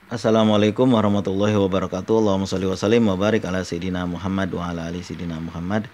Assalamualaikum warahmatullahi wabarakatuh. Allahumma sholli wa sallim wa barik ala sayyidina Muhammad wa ala ali sayyidina Muhammad.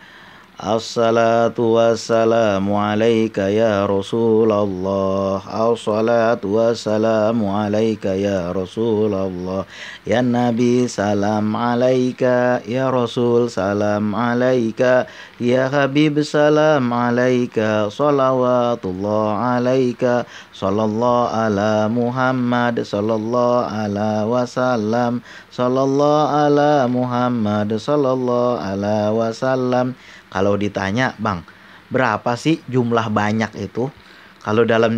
Assalatu wassalamu alaika ya Rasulullah. Assalatu wassalamu alaika ya Rasulullah. Ya Nabi salam alaika, ya Rasul salam alaika, ya Habib salam alaika, salawatullah alaika, sallallahu ala Muhammad, sallallahu ala wasallam, sallallahu ala Muhammad, sallallahu ala wasallam. Kalau ditanya, Bang, berapa sih jumlah banyak itu? Kalau dalam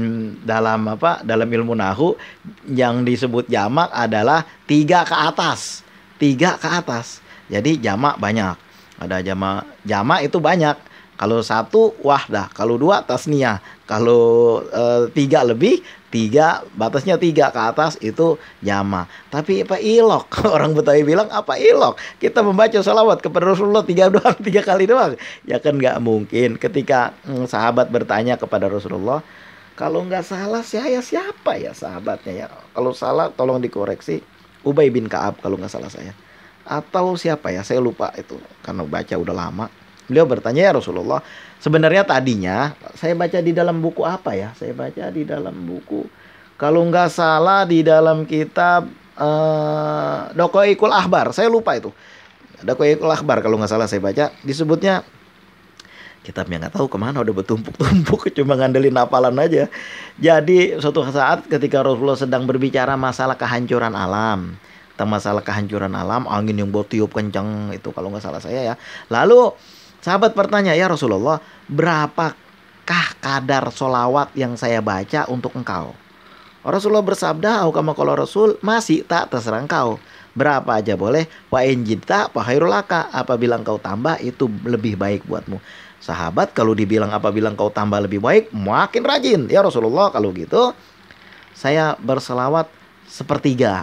dalam apa? Dalam ilmu nahu yang disebut jamak adalah tiga ke atas. Tiga ke atas. Jadi jamak banyak. Ada jamak itu banyak. Kalau satu wahdah, kalau dua tasniyah, kalau tiga lebih, tiga batasnya tiga ke atas itu jama. Tapi apa ilok? Orang Betawi bilang apa ilok? Kita membaca salawat kepada Rasulullah tiga doang, tiga kali doang. Ya kan nggak mungkin. Ketika sahabat bertanya kepada Rasulullah, kalau nggak salah saya siapa ya sahabatnya ya? Kalau salah tolong dikoreksi. Ubay bin Ka'ab kalau nggak salah saya. Atau siapa ya? Saya lupa itu karena baca udah lama. Beliau bertanya, ya Rasulullah, sebenarnya tadinya saya baca di dalam buku apa ya? Saya baca di dalam buku, kalau nggak salah di dalam kitab Dokoikul Ahbar. Saya lupa itu. Dokoikul Ahbar kalau nggak salah saya baca. Disebutnya kitabnya nggak tahu kemana, udah bertumpuk-tumpuk, cuma ngandelin hafalan aja. Jadi suatu saat ketika Rasulullah sedang berbicara masalah kehancuran alam, tentang masalah kehancuran alam, angin yang bertiup kencang itu kalau nggak salah saya ya. Lalu sahabat bertanya, ya Rasulullah, berapakah kadar solawat yang saya baca untuk engkau? Rasulullah bersabda, kama kalau Rasul, masih tak terserah engkau. Berapa aja boleh. Wa injita fa khairul laka. Apabila engkau tambah itu lebih baik buatmu. Sahabat kalau dibilang apabila engkau tambah lebih baik, makin rajin. Ya Rasulullah, kalau gitu saya berselawat sepertiga.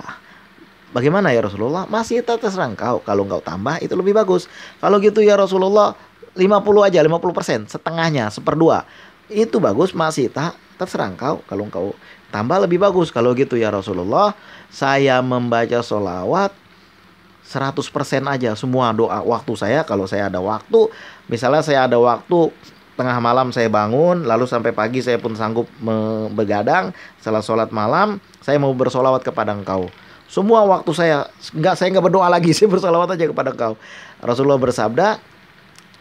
Bagaimana ya Rasulullah? Masih terserah engkau. Kalau engkau tambah itu lebih bagus. Kalau gitu ya Rasulullah, 50 aja, 50%, setengahnya, seperdua. Itu bagus, masih tak terserah engkau. Kalau engkau tambah lebih bagus. Kalau gitu ya Rasulullah, saya membaca sholawat 100% aja. Semua doa waktu saya, kalau saya ada waktu. Misalnya saya ada waktu tengah malam saya bangun, lalu sampai pagi saya pun sanggup begadang. Setelah sholat malam, saya mau bersolawat kepada engkau. Semua waktu saya nggak berdoa lagi, saya bersalawat aja kepada engkau. Rasulullah bersabda,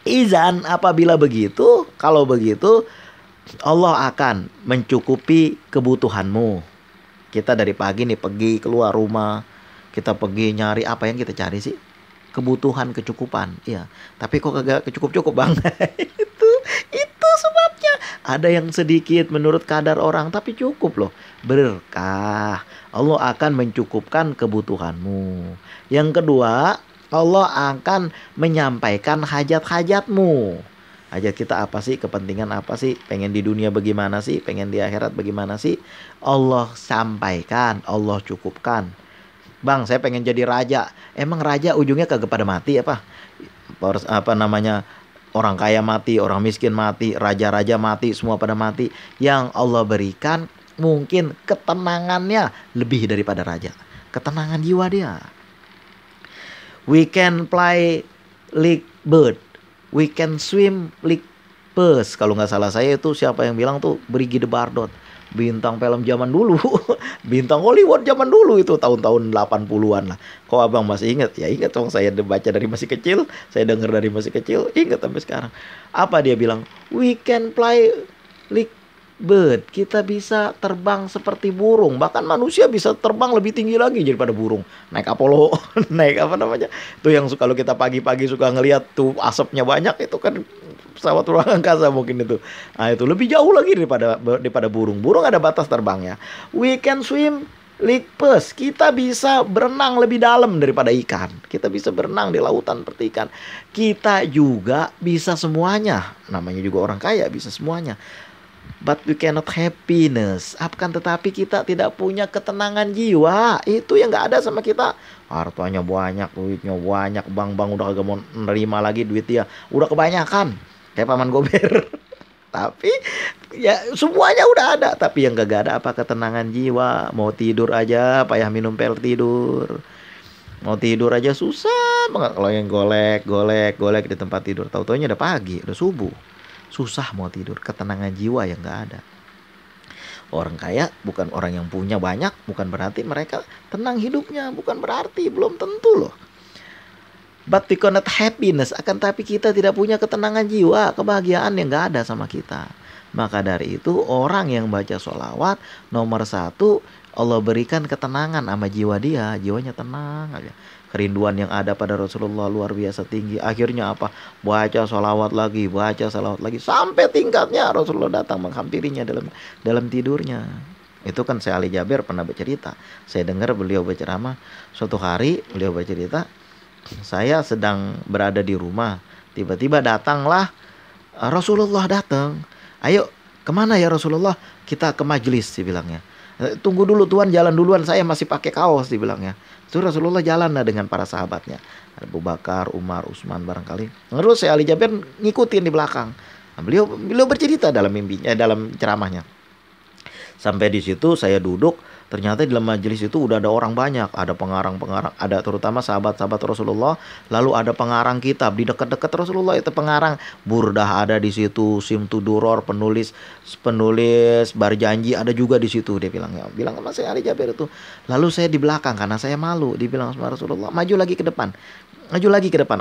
izan apabila begitu, kalau begitu Allah akan mencukupi kebutuhanmu. Kita dari pagi nih pergi keluar rumah, kita pergi nyari apa yang kita cari sih? Kebutuhan, kecukupan. Iya. Tapi kok kagak kecukup-cukup Bang. Itu sebabnya. Ada yang sedikit menurut kadar orang tapi cukup loh. Berkah. Allah akan mencukupkan kebutuhanmu. Yang kedua, Allah akan menyampaikan hajat-hajatmu. Hajat kita apa sih? Kepentingan apa sih? Pengen di dunia bagaimana sih? Pengen di akhirat bagaimana sih? Allah sampaikan, Allah cukupkan. Bang, saya pengen jadi raja. Emang raja ujungnya kagak pada mati apa? Apa namanya? Orang kaya mati, orang miskin mati, raja-raja mati, semua pada mati. Yang Allah berikan mungkin ketenangannya lebih daripada raja. Ketenangan jiwa dia. We can fly like bird. We can swim like birds. Kalau nggak salah saya itu siapa yang bilang tuh, Brigitte Bardot. Bintang film zaman dulu. Bintang Hollywood zaman dulu itu tahun-tahun 80-an lah. Kok abang masih ingat? Ya ingat dong, saya baca dari masih kecil. Saya dengar dari masih kecil. Ingat sampai sekarang. Apa dia bilang? We can fly like bird. Kita bisa terbang seperti burung. Bahkan manusia bisa terbang lebih tinggi lagi daripada burung. Naik Apollo. Naik apa namanya? Itu yang kalau kita pagi-pagi suka ngelihat tuh asapnya banyak. Itu kan pesawat ruang angkasa mungkin itu. Nah itu lebih jauh lagi daripada burung. Burung ada batas terbangnya. We can swim like fish. Kita bisa berenang lebih dalam daripada ikan. Kita bisa berenang di lautan seperti ikan. Kita juga bisa semuanya. Namanya juga orang kaya, bisa semuanya. But we cannot happiness. Akan tetapi kita tidak punya ketenangan jiwa. Itu yang gak ada sama kita. Hartanya banyak, duitnya banyak. Bang udah kagak mau nerima lagi duit dia. Udah kebanyakan. Kayak Paman Gober. Tapi ya semuanya udah ada, tapi yang gak ada apa ketenangan jiwa. Mau tidur aja payah minum pil tidur. Mau tidur aja susah banget kalau yang golek di tempat tidur. Tahu-taunya udah pagi, udah subuh. Susah mau tidur, ketenangan jiwa yang gak ada. Orang kaya bukan orang yang punya banyak, bukan berarti mereka tenang hidupnya, bukan berarti, belum tentu loh. But we cannot happiness, akan tapi kita tidak punya ketenangan jiwa, kebahagiaan yang gak ada sama kita. Maka dari itu orang yang baca sholawat nomor satu, Allah berikan ketenangan sama jiwa dia, jiwanya tenang aja. Kerinduan yang ada pada Rasulullah luar biasa tinggi. Akhirnya apa? Baca sholawat lagi, sampai tingkatnya Rasulullah datang menghampirinya dalam tidurnya. Itu kan saya Ali Jaber pernah bercerita. Saya dengar beliau berceramah. Suatu hari beliau bercerita, saya sedang berada di rumah, tiba-tiba datanglah Rasulullah datang. Ayo, kemana ya Rasulullah? Kita ke majelis, dibilangnya. Tunggu dulu Tuhan, jalan duluan, saya masih pakai kaos, dibilangnya. Itu Rasulullah jalan dengan para sahabatnya. Abu Bakar, Umar, Utsman barangkali. Terus saya Ali Jaber ngikutin di belakang. Nah, beliau bercerita dalam mimpinya, dalam ceramahnya. Sampai di situ saya duduk, ternyata di dalam majelis itu udah ada orang banyak, ada pengarang-pengarang, ada terutama sahabat-sahabat Rasulullah, lalu ada pengarang kitab di dekat-dekat Rasulullah itu pengarang Burdah ada di situ, Simtu Duror penulis Barjanji ada juga di situ, dia bilang sama saya Ali Jaber itu. Lalu saya di belakang karena saya malu, dibilang sama Rasulullah, maju lagi ke depan.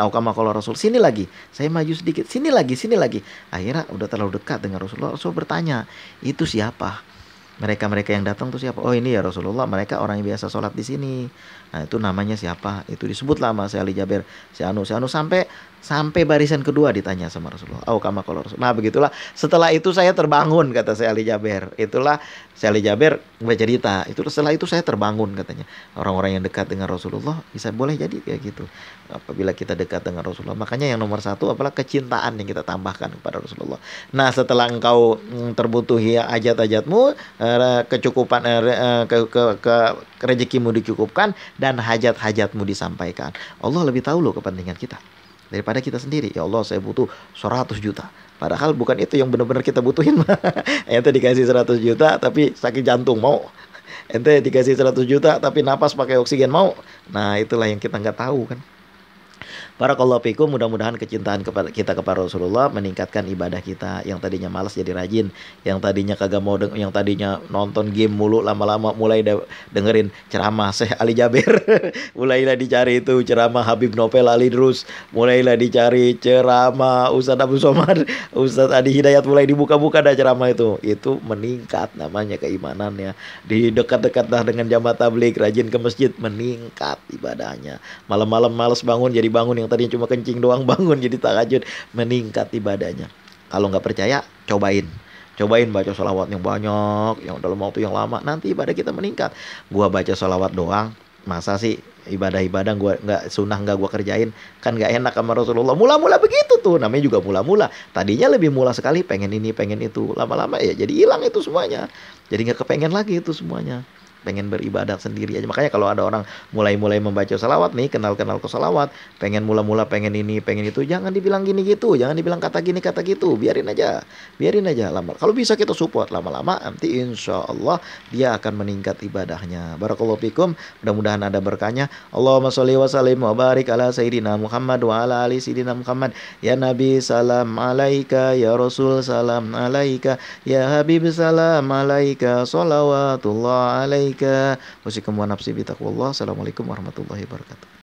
Au kama qala Rasul, sini lagi. Saya maju sedikit, sini lagi. Akhirnya udah terlalu dekat dengan Rasulullah. Rasul bertanya, itu siapa? Mereka yang datang tuh siapa? Oh ini ya Rasulullah, mereka orang yang biasa sholat di sini. Nah itu namanya siapa? Itu disebut lama saya Ali Jaber, si Anu sampai barisan kedua ditanya sama Rasulullah. Oh kama qala Rasul. Nah begitulah. Setelah itu saya terbangun, kata saya Ali Jaber. Itulah saya Ali Jaber bercerita. Setelah itu saya terbangun, katanya. Orang-orang yang dekat dengan Rasulullah bisa boleh jadi kayak gitu. Apabila kita dekat dengan Rasulullah, makanya yang nomor satu adalah kecintaan yang kita tambahkan kepada Rasulullah. Nah setelah engkau terbutuhi hajat-hajatmu, kecukupan rezekimu dicukupkan dan hajat-hajatmu disampaikan, Allah lebih tahu loh kepentingan kita daripada kita sendiri. Ya Allah, saya butuh 100 juta. Padahal bukan itu yang benar-benar kita butuhin. Ente dikasih 100 juta tapi sakit jantung, mau? Ente dikasih 100 juta tapi napas pakai oksigen, mau? Nah itulah yang kita nggak tahu kan. Barakallahu fikum, mudah-mudahan kecintaan kita kepada Rasulullah meningkatkan ibadah kita. Yang tadinya malas jadi rajin, yang tadinya kagak mau yang tadinya nonton game mulu, lama-lama mulai dengerin ceramah Syekh Ali Jaber. Mulailah dicari itu ceramah Habib Nopel Ali Drus, mulailah dicari ceramah Ustadz Abu Somad, Ustadz Adi Hidayat, mulai dibuka-buka dah ceramah itu. Itu meningkat namanya keimanannya. Di dekat-dekat dah dengan jamaah tabligh, rajin ke masjid, meningkat ibadahnya. Malam-malam malas bangun jadi bangun, yang tadinya cuma kencing doang bangun jadi tahajud, meningkat ibadahnya. Kalau nggak percaya, cobain baca sholawat yang banyak, yang dalam waktu yang lama, nanti ibadah kita meningkat. Gua baca sholawat doang, masa sih ibadah-ibadah gua nggak gua kerjain, kan nggak enak sama Rasulullah. Mula-mula begitu tuh, namanya juga mula-mula. Tadinya lebih mula sekali, pengen ini pengen itu, lama-lama ya jadi hilang itu semuanya, jadi nggak kepengen lagi itu semuanya, pengen beribadah sendiri aja. Makanya kalau ada orang mulai membaca salawat nih, kenal ke salawat, pengen mula-mula pengen ini pengen itu, jangan dibilang gini gitu, jangan dibilang kata gini kata gitu, biarin aja lama. Kalau bisa kita support, lama-lama nanti insya Allah dia akan meningkat ibadahnya. Barakallahu fikum, mudah-mudahan ada berkahnya. Allahumma sholli wa sallim wa barik ala sayyidina Muhammad wa ala ali sayyidina Muhammad. Ya Nabi salam alaika, ya Rasul salam alaika, ya Habib salam alaika, sholawatullah alaika. Wasikum wa nafsi bitaqwallah. Assalamualaikum warahmatullahi wabarakatuh.